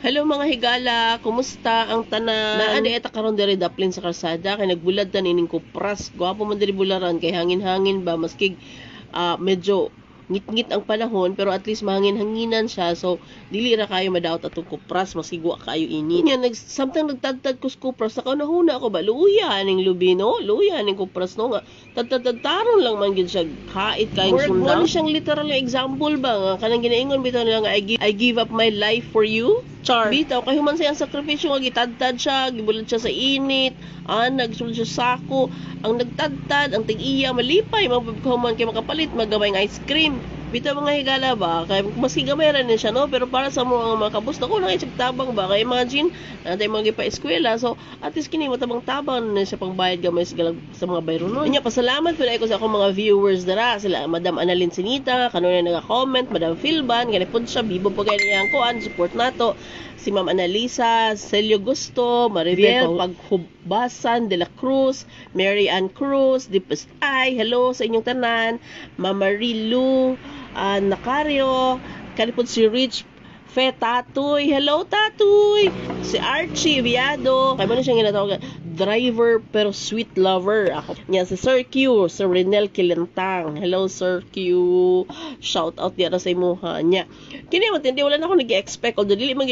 Hello mga higala, kumusta ang tanan? Naa di eta karon diri daplin sa kalsada kay nagbulad ta nining kupras. Gwapo man diri bularan kay hangin-hangin ba maski medyo ngit-ngit ang panahon pero at least mahangin-hanginan siya, so dili ra kayo madaot atong kupras maski guwa kayo init. Nya samtang nagtagtag ko sa kupras nakaunahuna ako ba luya ning lubino, luya ning kupras no nga tagtaron lang man gid siya hait kayong sundang. Mo siyang literal example ba nga kanang ginaingon bitaw nila nga I give up my life for you. Char. Bitaw kay human sayang sakripisyo nga gitadtad siya, gibulad siya sa init, nagsulod siya sako, ang nagtadtad, ang tig-iya malipay magpagkahuman kay makapalit magamay ng ice cream. Bitaw mga higala ba, kay maski gamay ra ni siya no, pero para sa mga kabusta ko nang isip tabang ba, kay imagine natay mga gipa eskwela, so at least kini matabang tabang na siya pangbayad gamay sa mga bayro no. Nya pasalamat pud ko sa akong mga viewers dara, sila Madam Annalyn Sinita, kanunay naga-comment, Madam Philban, ganipod siya bibo pa gani ang kuan, support nato. Si Ma'am Analisa, Celio Gusto, Maribel Paghubasan de la Cruz, Mary Ann Cruz, Dipes Ay, hello sa inyong tanan, Mama Rilu, Nakario, kanipod si Rich Fe Tatoy, hello Tatoy, si Archie Viado, kay mo na siyang ginatawag driver pero sweet lover ako niya, si Sir Q, Sir Renel Kilentang, hello Sir Q, shout out diya sa imuha niya. Kini matindi wala na ako nag-expect, although dili man